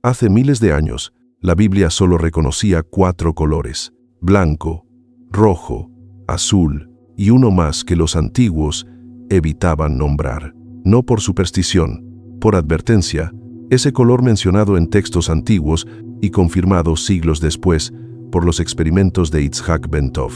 Hace miles de años, la Biblia solo reconocía 4 colores: blanco, rojo, azul y uno más que los antiguos evitaban nombrar. No por superstición, por advertencia, ese color mencionado en textos antiguos y confirmado siglos después por los experimentos de Itzhak Bentov,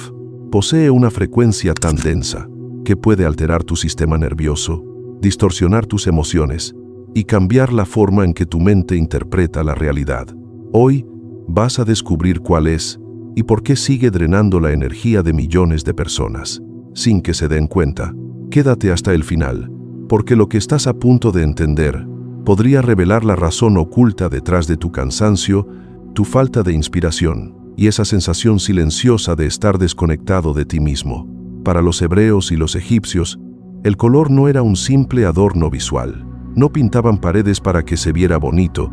posee una frecuencia tan densa que puede alterar tu sistema nervioso, distorsionar tus emociones y cambiar la forma en que tu mente interpreta la realidad. Hoy vas a descubrir cuál es y por qué sigue drenando la energía de millones de personas, sin que se den cuenta. Quédate hasta el final, porque lo que estás a punto de entender podría revelar la razón oculta detrás de tu cansancio, tu falta de inspiración y esa sensación silenciosa de estar desconectado de ti mismo. Para los hebreos y los egipcios, el color no era un simple adorno visual. No pintaban paredes para que se viera bonito,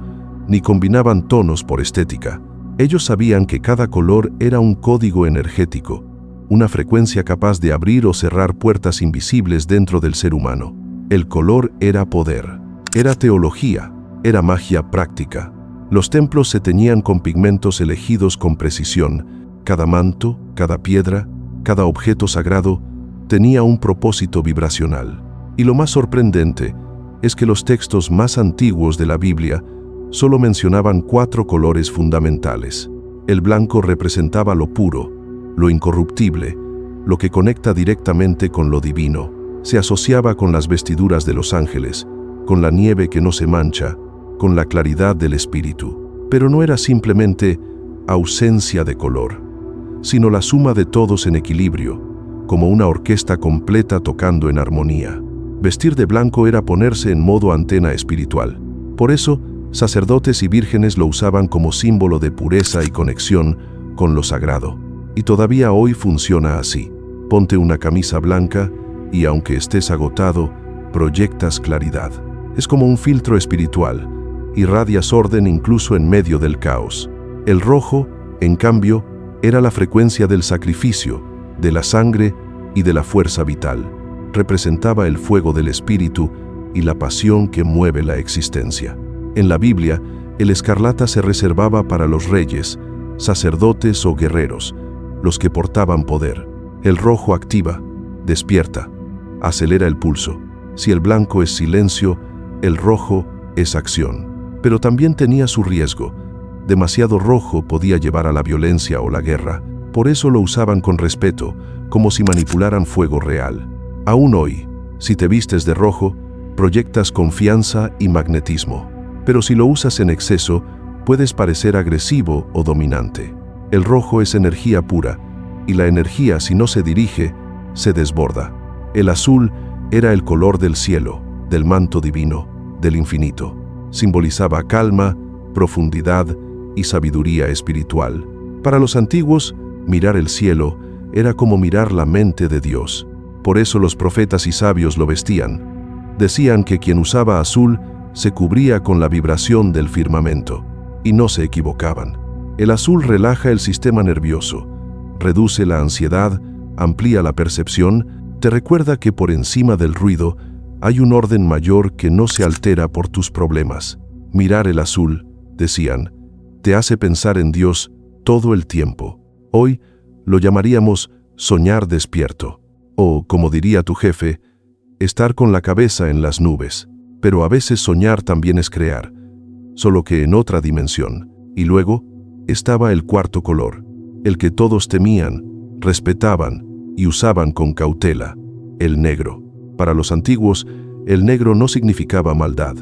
ni combinaban tonos por estética. Ellos sabían que cada color era un código energético, una frecuencia capaz de abrir o cerrar puertas invisibles dentro del ser humano. El color era poder, era teología, era magia práctica. Los templos se teñían con pigmentos elegidos con precisión. Cada manto, cada piedra, cada objeto sagrado tenía un propósito vibracional. Y lo más sorprendente es que los textos más antiguos de la Biblia solo mencionaban 4 colores fundamentales. El blanco representaba lo puro, lo incorruptible, lo que conecta directamente con lo divino. Se asociaba con las vestiduras de los ángeles, con la nieve que no se mancha, con la claridad del espíritu. Pero no era simplemente ausencia de color, sino la suma de todos en equilibrio, como una orquesta completa tocando en armonía. Vestir de blanco era ponerse en modo antena espiritual. Por eso, sacerdotes y vírgenes lo usaban como símbolo de pureza y conexión con lo sagrado. Y todavía hoy funciona así. Ponte una camisa blanca y aunque estés agotado, proyectas claridad. Es como un filtro espiritual. Irradias orden incluso en medio del caos. El rojo, en cambio, era la frecuencia del sacrificio, de la sangre y de la fuerza vital. Representaba el fuego del espíritu y la pasión que mueve la existencia. En la Biblia, el escarlata se reservaba para los reyes, sacerdotes o guerreros, los que portaban poder. El rojo activa, despierta, acelera el pulso. Si el blanco es silencio, el rojo es acción. Pero también tenía su riesgo. Demasiado rojo podía llevar a la violencia o la guerra. Por eso lo usaban con respeto, como si manipularan fuego real. Aún hoy, si te vistes de rojo, proyectas confianza y magnetismo. Pero si lo usas en exceso, puedes parecer agresivo o dominante. El rojo es energía pura, y la energía, si no se dirige, se desborda. El azul era el color del cielo, del manto divino, del infinito. Simbolizaba calma, profundidad y sabiduría espiritual. Para los antiguos, mirar el cielo era como mirar la mente de Dios. Por eso los profetas y sabios lo vestían. Decían que quien usaba azul se cubría con la vibración del firmamento. Y no se equivocaban. El azul relaja el sistema nervioso, reduce la ansiedad, amplía la percepción, te recuerda que por encima del ruido hay un orden mayor que no se altera por tus problemas. Mirar el azul, decían, te hace pensar en Dios todo el tiempo. Hoy lo llamaríamos soñar despierto. O, como diría tu jefe, estar con la cabeza en las nubes. Pero a veces soñar también es crear, solo que en otra dimensión. Y luego estaba el cuarto color, el que todos temían, respetaban y usaban con cautela, el negro. Para los antiguos, el negro no significaba maldad.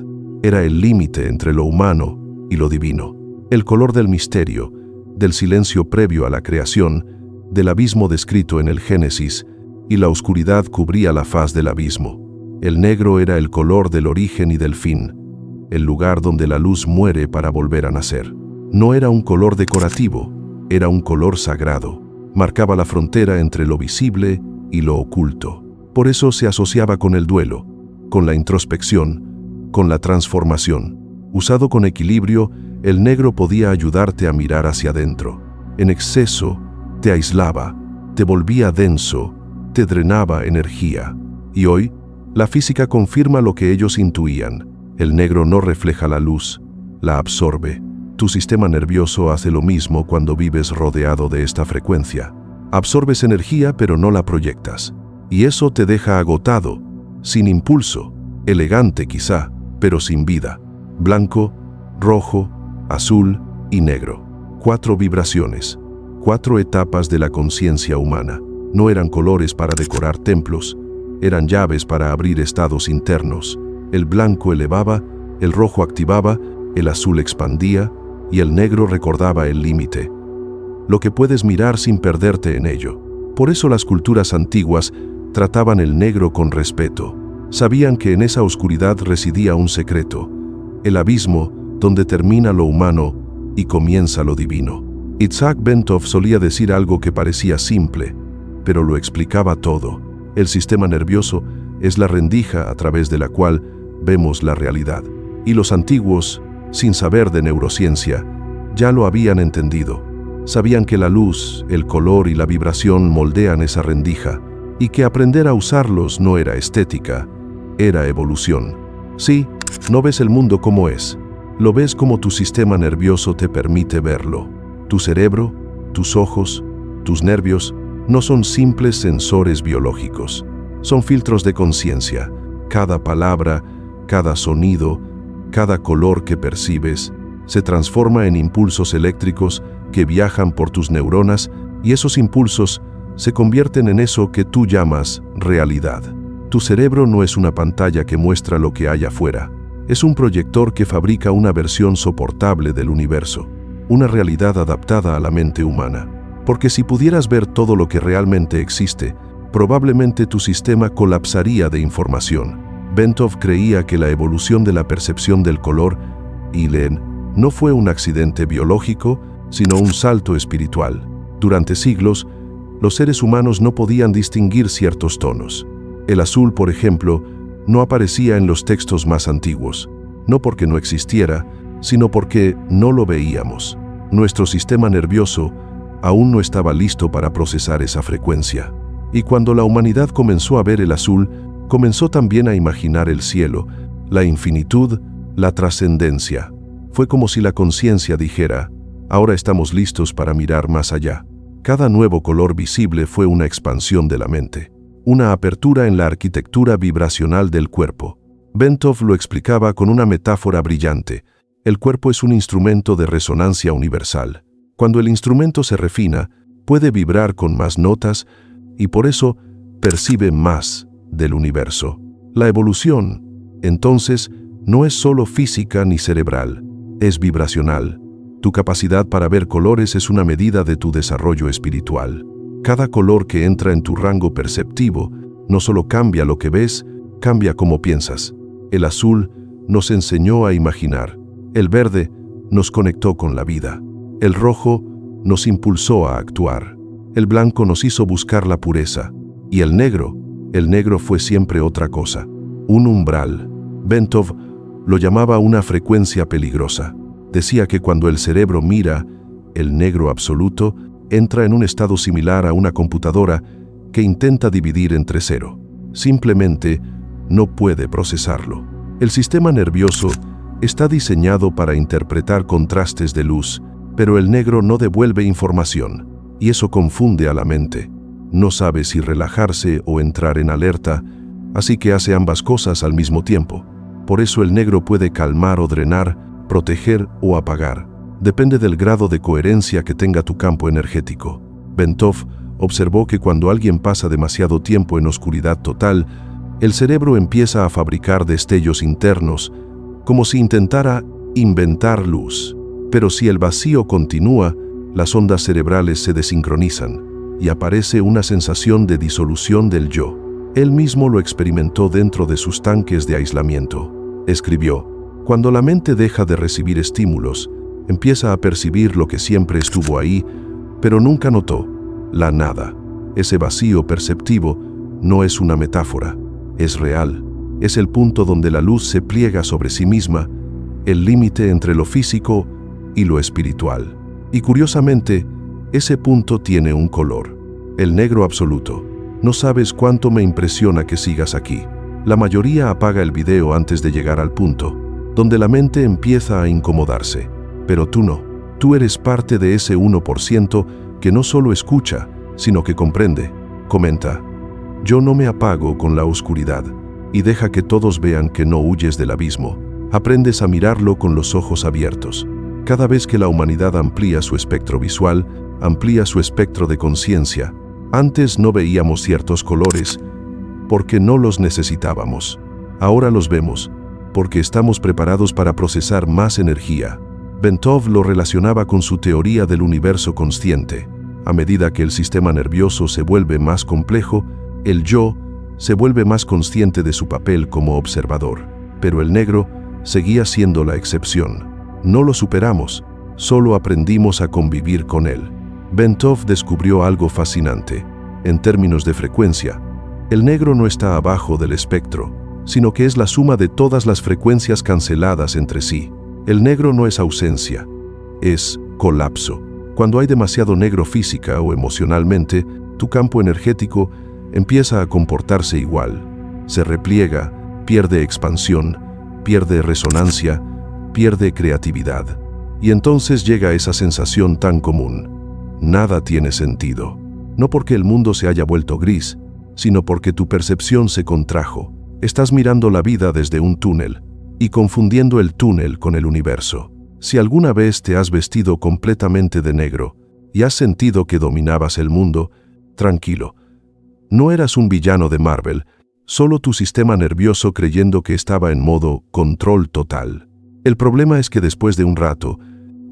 Era el límite entre lo humano y lo divino. El color del misterio, del silencio previo a la creación, del abismo descrito en el Génesis, y la oscuridad cubría la faz del abismo. El negro era el color del origen y del fin, el lugar donde la luz muere para volver a nacer. No era un color decorativo, era un color sagrado. Marcaba la frontera entre lo visible y lo oculto. Por eso se asociaba con el duelo, con la introspección, con la transformación. Usado con equilibrio, el negro podía ayudarte a mirar hacia adentro. En exceso, te aislaba, te volvía denso, te drenaba energía. Y hoy, la física confirma lo que ellos intuían. El negro no refleja la luz, la absorbe. Tu sistema nervioso hace lo mismo cuando vives rodeado de esta frecuencia. Absorbes energía pero no la proyectas. Y eso te deja agotado, sin impulso, elegante quizá, pero sin vida. Blanco, rojo, azul y negro. 4 vibraciones, 4 etapas de la conciencia humana. No eran colores para decorar templos, eran llaves para abrir estados internos. El blanco elevaba, el rojo activaba, el azul expandía y el negro recordaba el límite. Lo que puedes mirar sin perderte en ello. Por eso las culturas antiguas trataban el negro con respeto. Sabían que en esa oscuridad residía un secreto, el abismo donde termina lo humano y comienza lo divino. Isaac Bentov solía decir algo que parecía simple, pero lo explicaba todo. El sistema nervioso es la rendija a través de la cual vemos la realidad. Y los antiguos, sin saber de neurociencia, ya lo habían entendido. Sabían que la luz, el color y la vibración moldean esa rendija, y que aprender a usarlos no era estética, era evolución. Sí, no ves el mundo como es, lo ves como tu sistema nervioso te permite verlo. Tu cerebro, tus ojos, tus nervios no son simples sensores biológicos, son filtros de conciencia. Cada palabra, cada sonido, cada color que percibes, se transforma en impulsos eléctricos que viajan por tus neuronas y esos impulsos se convierten en eso que tú llamas realidad. Tu cerebro no es una pantalla que muestra lo que hay afuera, es un proyector que fabrica una versión soportable del universo, una realidad adaptada a la mente humana. Porque si pudieras ver todo lo que realmente existe, probablemente tu sistema colapsaría de información. Bentov creía que la evolución de la percepción del color, Ilen, no fue un accidente biológico, sino un salto espiritual. Durante siglos, los seres humanos no podían distinguir ciertos tonos. El azul, por ejemplo, no aparecía en los textos más antiguos, no porque no existiera, sino porque no lo veíamos. Nuestro sistema nervioso aún no estaba listo para procesar esa frecuencia. Y cuando la humanidad comenzó a ver el azul, comenzó también a imaginar el cielo, la infinitud, la trascendencia. Fue como si la conciencia dijera, ahora estamos listos para mirar más allá. Cada nuevo color visible fue una expansión de la mente, una apertura en la arquitectura vibracional del cuerpo. Bentov lo explicaba con una metáfora brillante. El cuerpo es un instrumento de resonancia universal. Cuando el instrumento se refina, puede vibrar con más notas y por eso percibe más del universo. La evolución, entonces, no es solo física ni cerebral, es vibracional. Tu capacidad para ver colores es una medida de tu desarrollo espiritual. Cada color que entra en tu rango perceptivo no solo cambia lo que ves, cambia cómo piensas. El azul nos enseñó a imaginar. El verde nos conectó con la vida. El rojo nos impulsó a actuar. El blanco nos hizo buscar la pureza. Y el negro fue siempre otra cosa. Un umbral. Bentov lo llamaba una frecuencia peligrosa. Decía que cuando el cerebro mira, el negro absoluto entra en un estado similar a una computadora que intenta dividir entre cero. Simplemente no puede procesarlo. El sistema nervioso está diseñado para interpretar contrastes de luz, pero el negro no devuelve información, y eso confunde a la mente. No sabe si relajarse o entrar en alerta, así que hace ambas cosas al mismo tiempo. Por eso el negro puede calmar o drenar, proteger o apagar. Depende del grado de coherencia que tenga tu campo energético. Bentov observó que cuando alguien pasa demasiado tiempo en oscuridad total, el cerebro empieza a fabricar destellos internos, como si intentara inventar luz. Pero si el vacío continúa, las ondas cerebrales se desincronizan y aparece una sensación de disolución del yo. Él mismo lo experimentó dentro de sus tanques de aislamiento. Escribió, cuando la mente deja de recibir estímulos, empieza a percibir lo que siempre estuvo ahí, pero nunca notó, la nada. Ese vacío perceptivo no es una metáfora, es real. Es el punto donde la luz se pliega sobre sí misma, el límite entre lo físico y lo espiritual. Y curiosamente, ese punto tiene un color, el negro absoluto. No sabes cuánto me impresiona que sigas aquí. La mayoría apaga el video antes de llegar al punto. donde la mente empieza a incomodarse. Pero tú no. Tú eres parte de ese 1% que no solo escucha, sino que comprende. Comenta: yo no me apago con la oscuridad, y deja que todos vean que no huyes del abismo. Aprendes a mirarlo con los ojos abiertos. Cada vez que la humanidad amplía su espectro visual, amplía su espectro de conciencia. Antes no veíamos ciertos colores porque no los necesitábamos. Ahora los vemos porque estamos preparados para procesar más energía. Bentov lo relacionaba con su teoría del universo consciente. A medida que el sistema nervioso se vuelve más complejo, el yo se vuelve más consciente de su papel como observador. Pero el negro seguía siendo la excepción. No lo superamos, solo aprendimos a convivir con él. Bentov descubrió algo fascinante. En términos de frecuencia, el negro no está abajo del espectro, sino que es la suma de todas las frecuencias canceladas entre sí. El negro no es ausencia, es colapso. Cuando hay demasiado negro física o emocionalmente, tu campo energético empieza a comportarse igual. Se repliega, pierde expansión, pierde resonancia, pierde creatividad. Y entonces llega esa sensación tan común: nada tiene sentido. No porque el mundo se haya vuelto gris, sino porque tu percepción se contrajo. Estás mirando la vida desde un túnel y confundiendo el túnel con el universo. Si alguna vez te has vestido completamente de negro y has sentido que dominabas el mundo, tranquilo. No eras un villano de Marvel, solo tu sistema nervioso creyendo que estaba en modo control total. El problema es que después de un rato,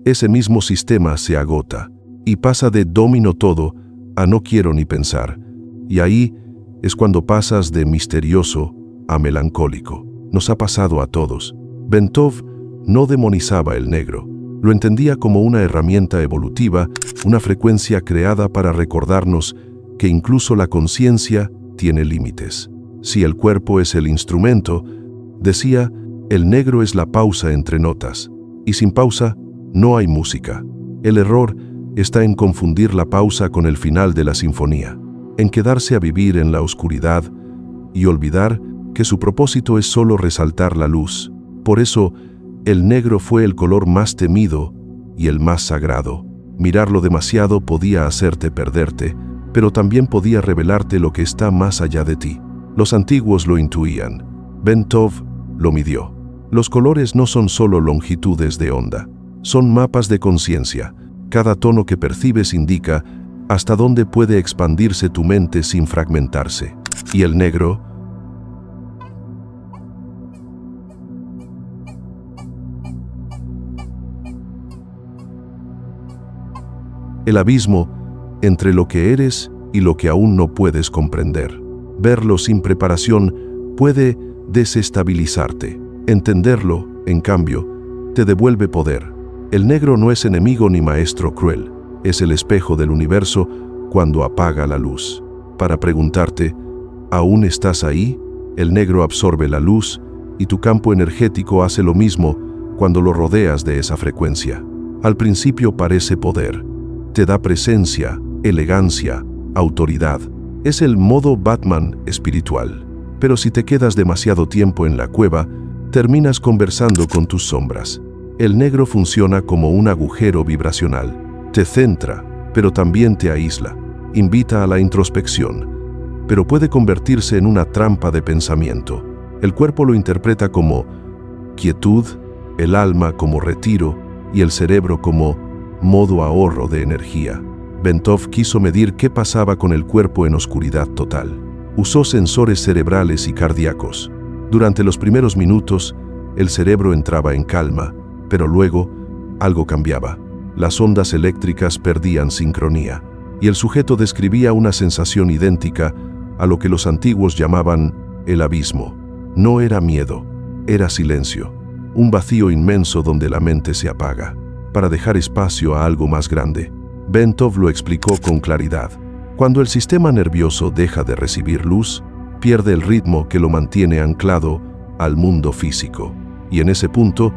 ese mismo sistema se agota y pasa de domino todo a no quiero ni pensar. Y ahí es cuando pasas de misterioso a melancólico. Nos ha pasado a todos. Bentov no demonizaba el negro. Lo entendía como una herramienta evolutiva, una frecuencia creada para recordarnos que incluso la conciencia tiene límites. Si el cuerpo es el instrumento, decía, el negro es la pausa entre notas. Y sin pausa, no hay música. El error está en confundir la pausa con el final de la sinfonía, en quedarse a vivir en la oscuridad y olvidar que su propósito es solo resaltar la luz. Por eso, el negro fue el color más temido y el más sagrado. Mirarlo demasiado podía hacerte perderte, pero también podía revelarte lo que está más allá de ti. Los antiguos lo intuían. Bentov lo midió. Los colores no son solo longitudes de onda, son mapas de conciencia. Cada tono que percibes indica hasta dónde puede expandirse tu mente sin fragmentarse. Y el negro, el abismo entre lo que eres y lo que aún no puedes comprender. Verlo sin preparación puede desestabilizarte. Entenderlo, en cambio, te devuelve poder. El negro no es enemigo ni maestro cruel. Es el espejo del universo cuando apaga la luz. Para preguntarte, ¿aún estás ahí? El negro absorbe la luz y tu campo energético hace lo mismo cuando lo rodeas de esa frecuencia. Al principio parece poder. Te da presencia, elegancia, autoridad. Es el modo Batman espiritual. Pero si te quedas demasiado tiempo en la cueva, terminas conversando con tus sombras. El negro funciona como un agujero vibracional. Te centra, pero también te aísla. Invita a la introspección, pero puede convertirse en una trampa de pensamiento. El cuerpo lo interpreta como quietud, el alma como retiro y el cerebro como modo ahorro de energía. Bentov quiso medir qué pasaba con el cuerpo en oscuridad total. Usó sensores cerebrales y cardíacos. Durante los primeros minutos, el cerebro entraba en calma, pero luego algo cambiaba. Las ondas eléctricas perdían sincronía, y el sujeto describía una sensación idéntica a lo que los antiguos llamaban el abismo. No era miedo, era silencio, un vacío inmenso donde la mente se apaga, para dejar espacio a algo más grande. Bentov lo explicó con claridad. Cuando el sistema nervioso deja de recibir luz, pierde el ritmo que lo mantiene anclado al mundo físico. Y en ese punto,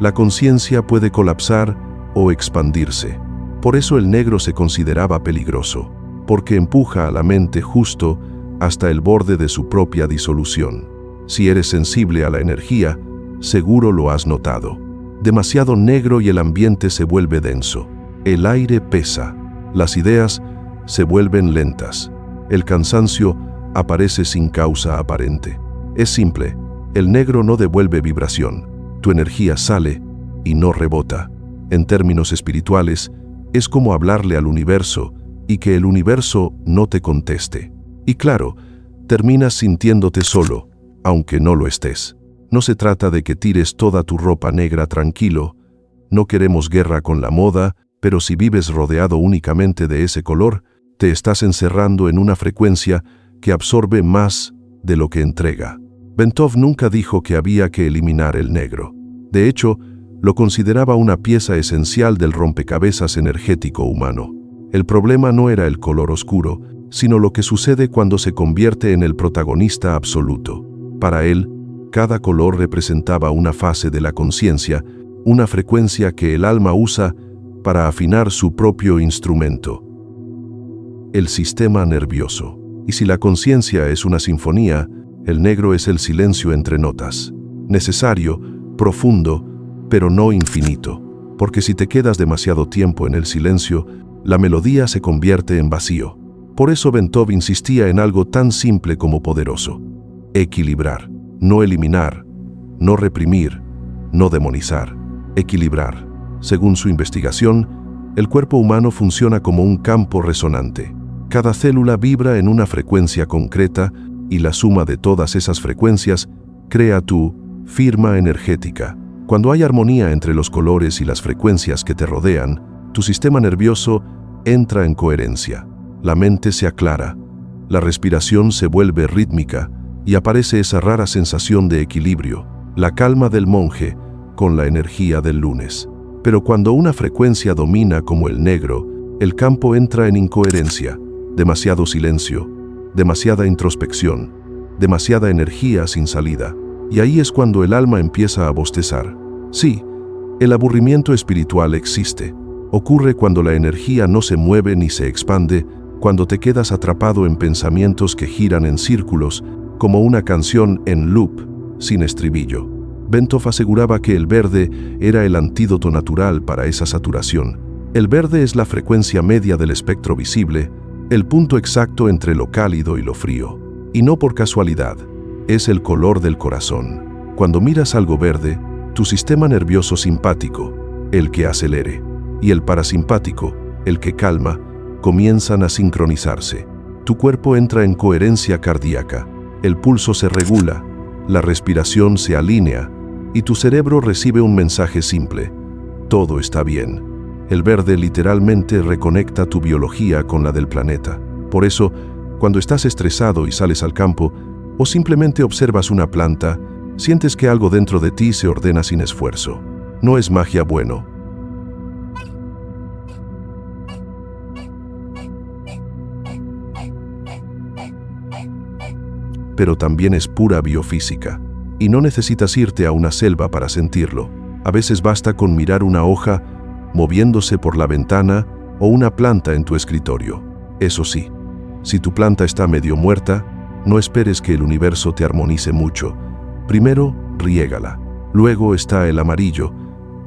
la conciencia puede colapsar o expandirse. Por eso el negro se consideraba peligroso, porque empuja a la mente justo hasta el borde de su propia disolución. Si eres sensible a la energía, Seguro lo has notado. Demasiado negro y el ambiente se vuelve denso. El aire pesa. Las ideas se vuelven lentas. El cansancio aparece sin causa aparente. Es simple. El negro no devuelve vibración. Tu energía sale y no rebota. En términos espirituales, es como hablarle al universo y que el universo no te conteste. Y claro, terminas sintiéndote solo, aunque no lo estés. No se trata de que tires toda tu ropa negra tranquilo. No queremos guerra con la moda, pero si vives rodeado únicamente de ese color, te estás encerrando en una frecuencia que absorbe más de lo que entrega. Bentov nunca dijo que había que eliminar el negro. De hecho, lo consideraba una pieza esencial del rompecabezas energético humano. El problema no era el color oscuro, sino lo que sucede cuando se convierte en el protagonista absoluto. Para él, cada color representaba una fase de la conciencia, una frecuencia que el alma usa para afinar su propio instrumento. El sistema nervioso. Y si la conciencia es una sinfonía, el negro es el silencio entre notas. Necesario, profundo, pero no infinito. Porque si te quedas demasiado tiempo en el silencio, la melodía se convierte en vacío. Por eso Bentov insistía en algo tan simple como poderoso. Equilibrar. No eliminar, no reprimir, no demonizar. Equilibrar. Según su investigación, el cuerpo humano funciona como un campo resonante. Cada célula vibra en una frecuencia concreta y la suma de todas esas frecuencias crea tu firma energética. Cuando hay armonía entre los colores y las frecuencias que te rodean, tu sistema nervioso entra en coherencia. La mente se aclara, la respiración se vuelve rítmica y aparece esa rara sensación de equilibrio, la calma del monje con la energía del lunes. Pero cuando una frecuencia domina como el negro, el campo entra en incoherencia, demasiado silencio, demasiada introspección, demasiada energía sin salida. Y ahí es cuando el alma empieza a bostezar. Sí, el aburrimiento espiritual existe. Ocurre cuando la energía no se mueve ni se expande, cuando te quedas atrapado en pensamientos que giran en círculos, como una canción en loop, sin estribillo. Bentov aseguraba que el verde era el antídoto natural para esa saturación. El verde es la frecuencia media del espectro visible, el punto exacto entre lo cálido y lo frío. Y no por casualidad, es el color del corazón. Cuando miras algo verde, tu sistema nervioso simpático, el que acelere, y el parasimpático, el que calma, comienzan a sincronizarse. Tu cuerpo entra en coherencia cardíaca, el pulso se regula, la respiración se alinea, y tu cerebro recibe un mensaje simple: todo está bien. El verde literalmente reconecta tu biología con la del planeta. Por eso, cuando estás estresado y sales al campo, o simplemente observas una planta, sientes que algo dentro de ti se ordena sin esfuerzo. No es magia bueno. Pero también es pura biofísica. Y no necesitas irte a una selva para sentirlo. A veces basta con mirar una hoja moviéndose por la ventana o una planta en tu escritorio. Eso sí, si tu planta está medio muerta, no esperes que el universo te armonice mucho. Primero, riégala. Luego está el amarillo,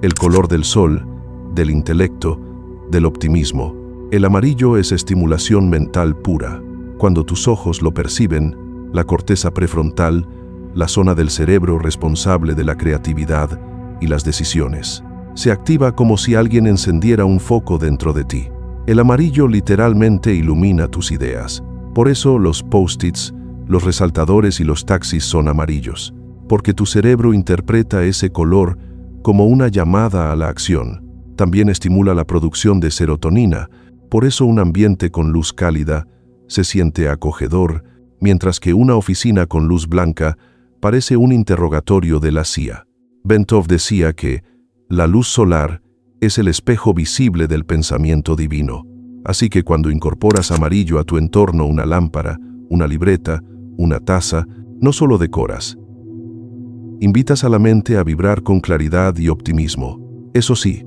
el color del sol, del intelecto, del optimismo. El amarillo es estimulación mental pura. Cuando tus ojos lo perciben, la corteza prefrontal, la zona del cerebro responsable de la creatividad y las decisiones, se activa como si alguien encendiera un foco dentro de ti. El amarillo literalmente ilumina tus ideas. Por eso los post-its, los resaltadores y los taxis son amarillos, porque tu cerebro interpreta ese color como una llamada a la acción. También estimula la producción de serotonina, por eso un ambiente con luz cálida se siente acogedor, mientras que una oficina con luz blanca parece un interrogatorio de la CIA. Bentov decía que la luz solar es el espejo visible del pensamiento divino. Así que cuando incorporas amarillo a tu entorno, una lámpara, una libreta, una taza, no solo decoras. Invitas a la mente a vibrar con claridad y optimismo. Eso sí,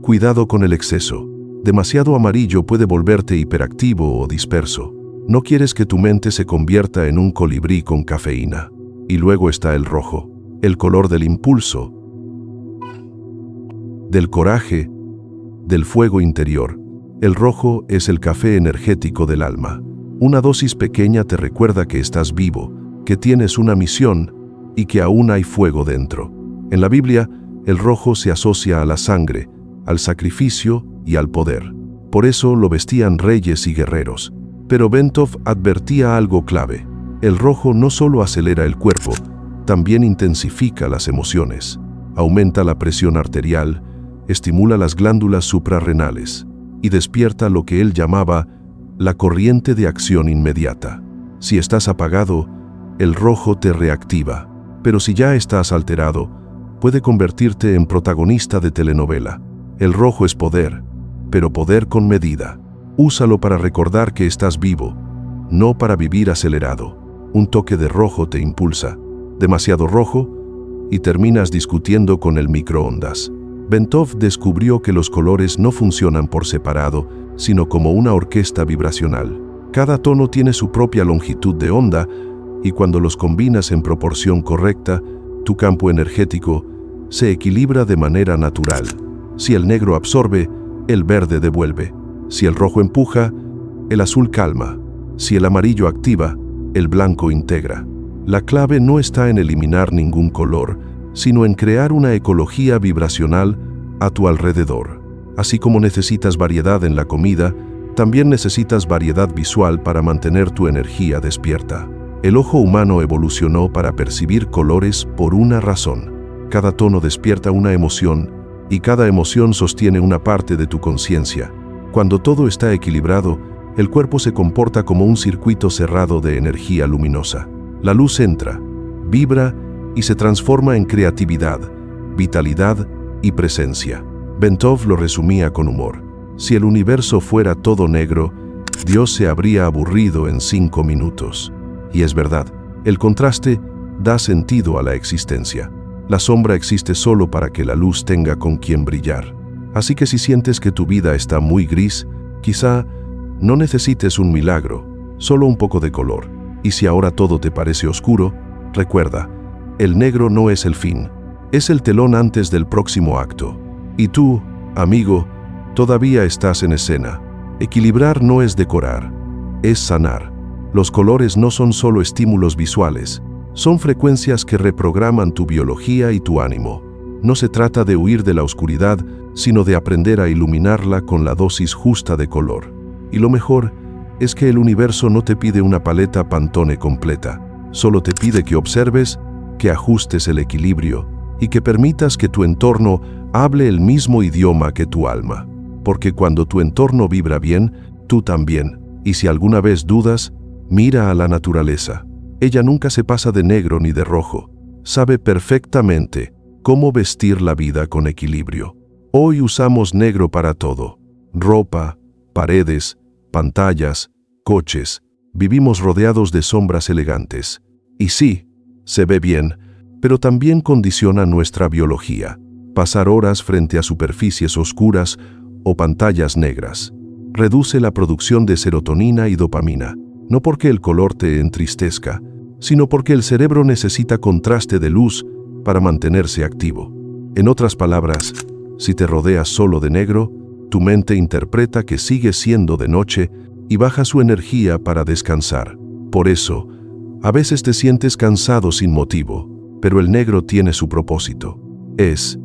cuidado con el exceso. Demasiado amarillo puede volverte hiperactivo o disperso. No quieres que tu mente se convierta en un colibrí con cafeína. Y luego está el rojo. el color del impulso, del coraje, del fuego interior. El rojo es el café energético del alma. Una dosis pequeña te recuerda que estás vivo, que tienes una misión y que aún hay fuego dentro. En la Biblia, el rojo se asocia a la sangre, al sacrificio y al poder. Por eso lo vestían reyes y guerreros. Pero Bentov advertía algo clave. El rojo no solo acelera el cuerpo, también intensifica las emociones, aumenta la presión arterial, estimula las glándulas suprarrenales y despierta lo que él llamaba la corriente de acción inmediata. Si estás apagado, el rojo te reactiva, pero si ya estás alterado, puede convertirte en protagonista de telenovela. El rojo es poder, pero poder con medida. Úsalo para recordar que estás vivo, no para vivir acelerado. Un toque de rojo te impulsa, demasiado rojo, y terminas discutiendo con el microondas. Bentov descubrió que los colores no funcionan por separado, sino como una orquesta vibracional. Cada tono tiene su propia longitud de onda, y cuando los combinas en proporción correcta, tu campo energético se equilibra de manera natural. Si el negro absorbe, el verde devuelve. Si el rojo empuja, el azul calma. Si el amarillo activa, el blanco integra. La clave no está en eliminar ningún color, sino en crear una ecología vibracional a tu alrededor. Así como necesitas variedad en la comida, también necesitas variedad visual para mantener tu energía despierta. El ojo humano evolucionó para percibir colores por una razón. Cada tono despierta una emoción, y cada emoción sostiene una parte de tu conciencia. Cuando todo está equilibrado, el cuerpo se comporta como un circuito cerrado de energía luminosa. La luz entra, vibra y se transforma en creatividad, vitalidad y presencia. Bentov lo resumía con humor. Si el universo fuera todo negro, Dios se habría aburrido en 5 minutos. Y es verdad, el contraste da sentido a la existencia. La sombra existe solo para que la luz tenga con quien brillar. Así que si sientes que tu vida está muy gris, quizá no necesites un milagro, solo un poco de color. Y si ahora todo te parece oscuro, recuerda, el negro no es el fin, es el telón antes del próximo acto. Y tú, amigo, todavía estás en escena. Equilibrar no es decorar, es sanar. Los colores no son solo estímulos visuales, son frecuencias que reprograman tu biología y tu ánimo. No se trata de huir de la oscuridad, sino de aprender a iluminarla con la dosis justa de color. Y lo mejor es que el universo no te pide una paleta Pantone completa, solo te pide que observes, que ajustes el equilibrio y que permitas que tu entorno hable el mismo idioma que tu alma. Porque cuando tu entorno vibra bien, tú también. Y si alguna vez dudas, mira a la naturaleza. Ella nunca se pasa de negro ni de rojo. Sabe perfectamente cómo vestir la vida con equilibrio. Hoy usamos negro para todo. Ropa, paredes, pantallas, coches. Vivimos rodeados de sombras elegantes. Y sí, se ve bien, pero también condiciona nuestra biología. Pasar horas frente a superficies oscuras o pantallas negras reduce la producción de serotonina y dopamina, no porque el color te entristezca, sino porque el cerebro necesita contraste de luz para mantenerse activo. En otras palabras, si te rodeas solo de negro, tu mente interpreta que sigue siendo de noche y baja su energía para descansar. Por eso, a veces te sientes cansado sin motivo, pero el negro tiene su propósito. Es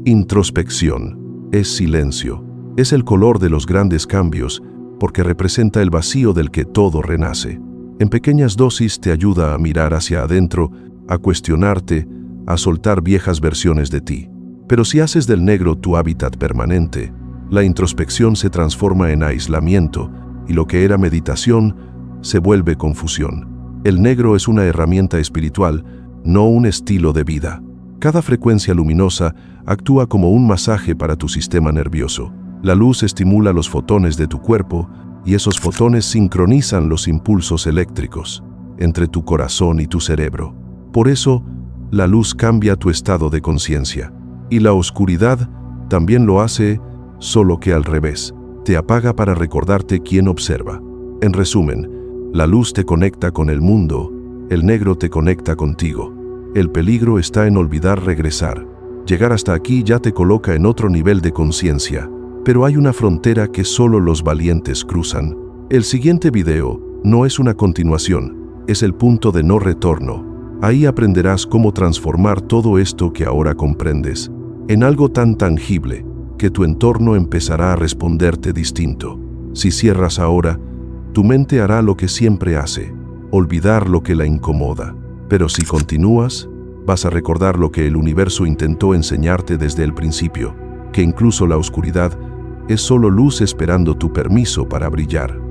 introspección, es silencio, es el color de los grandes cambios, porque representa el vacío del que todo renace. En pequeñas dosis te ayuda a mirar hacia adentro, a cuestionarte, a soltar viejas versiones de ti. Pero si haces del negro tu hábitat permanente, la introspección se transforma en aislamiento y lo que era meditación se vuelve confusión. El negro es una herramienta espiritual, no un estilo de vida. Cada frecuencia luminosa actúa como un masaje para tu sistema nervioso. La luz estimula los fotones de tu cuerpo y esos fotones sincronizan los impulsos eléctricos entre tu corazón y tu cerebro. Por eso, la luz cambia tu estado de conciencia. Y la oscuridad también lo hace, solo que al revés. Te apaga para recordarte quién observa. En resumen, la luz te conecta con el mundo, el negro te conecta contigo. El peligro está en olvidar regresar. Llegar hasta aquí ya te coloca en otro nivel de conciencia, pero hay una frontera que solo los valientes cruzan. El siguiente video no es una continuación, es el punto de no retorno. Ahí aprenderás cómo transformar todo esto que ahora comprendes en algo tan tangible que tu entorno empezará a responderte distinto. Si cierras ahora, tu mente hará lo que siempre hace, olvidar lo que la incomoda. Pero si continúas, vas a recordar lo que el universo intentó enseñarte desde el principio, que incluso la oscuridad es solo luz esperando tu permiso para brillar.